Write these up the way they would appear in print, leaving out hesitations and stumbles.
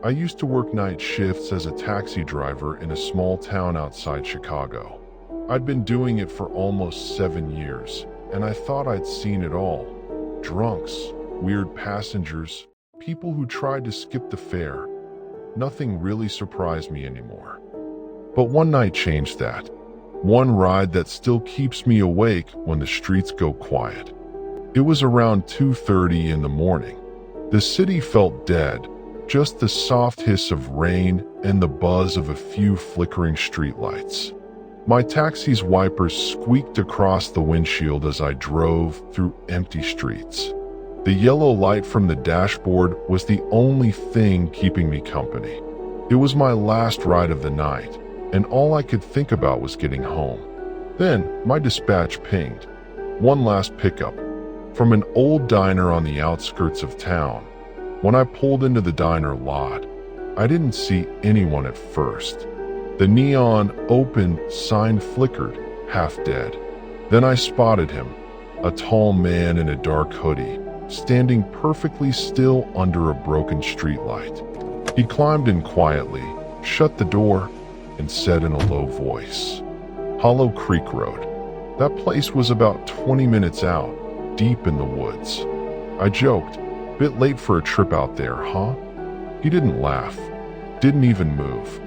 I used to work night shifts as a taxi driver in a small town outside Chicago. I'd been doing it for almost 7 years, and I thought I'd seen it all. Drunks, weird passengers, people who tried to skip the fare. Nothing really surprised me anymore. But one night changed that. One ride that still keeps me awake when the streets go quiet. It was around 2:30 in the morning. The city felt dead, just the soft hiss of rain and the buzz of a few flickering streetlights. My taxi's wipers squeaked across the windshield as I drove through empty streets. The yellow light from the dashboard was the only thing keeping me company. It was my last ride of the night, and all I could think about was getting home. Then my dispatch pinged. One last pickup from an old diner on the outskirts of town. When I pulled into the diner lot, I didn't see anyone at first. The neon open sign flickered, half dead. Then I spotted him, a tall man in a dark hoodie, standing perfectly still under a broken streetlight. He climbed in quietly, shut the door, and said in a low voice, "Hollow Creek Road." That place was about 20 minutes out, deep in the woods. I joked, "Bit late for a trip out there, huh?" He didn't laugh, didn't even move,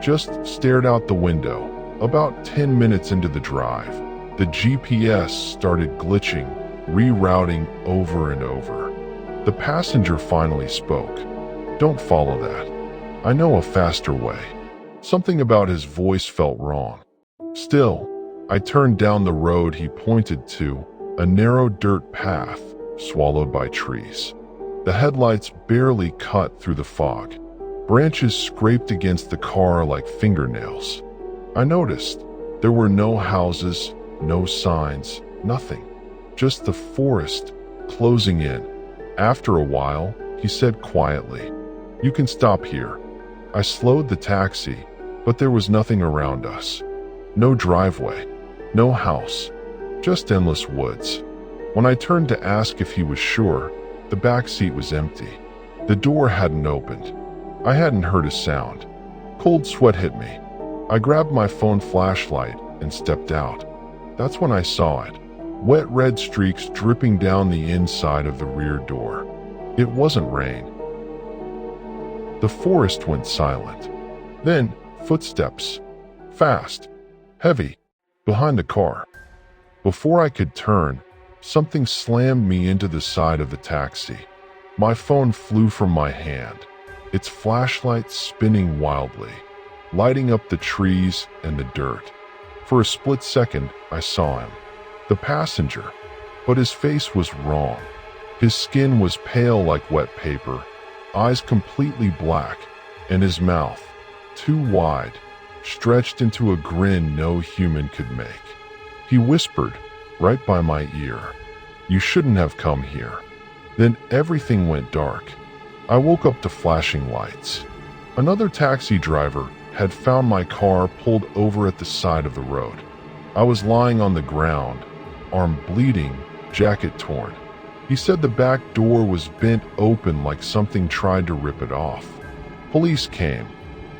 just stared out the window. About 10 minutes into the drive, the GPS started glitching, rerouting over and over. The passenger finally spoke. "Don't follow that. I know a faster way." Something about his voice felt wrong. Still, I turned down the road he pointed to, a narrow dirt path swallowed by trees. The headlights barely cut through the fog. Branches scraped against the car like fingernails. I noticed there were no houses, no signs, nothing. Just the forest closing in. After a while, he said quietly, "You can stop here." I slowed the taxi, but there was nothing around us. No driveway, no house, just endless woods. When I turned to ask if he was sure, the back seat was empty. The door hadn't opened. I hadn't heard a sound. Cold sweat hit me. I grabbed my phone flashlight and stepped out. That's when I saw it. Wet red streaks dripping down the inside of the rear door. It wasn't rain. The forest went silent. Then, footsteps. Fast. Heavy. Behind the car. Before I could turn, something slammed me into the side of the taxi. My phone flew from my hand, its flashlight spinning wildly, lighting up the trees and the dirt. For a split second, I saw him. The passenger. But his face was wrong. His skin was pale like wet paper, eyes completely black, and his mouth, too wide, stretched into a grin no human could make. He whispered, right by my ear, "You shouldn't have come here." Then everything went dark. I woke up to flashing lights. Another taxi driver had found my car pulled over at the side of the road. I was lying on the ground, arm bleeding, jacket torn. He said the back door was bent open like something tried to rip it off. Police came,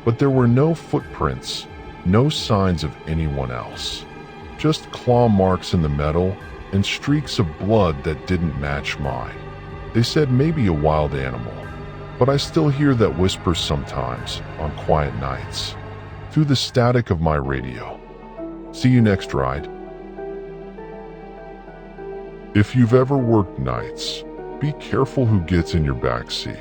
but there were no footprints, no signs of anyone else. Just claw marks in the metal and streaks of blood that didn't match mine. They said maybe a wild animal, but I still hear that whisper sometimes on quiet nights, through the static of my radio. See you next ride. If you've ever worked nights, be careful who gets in your back seat.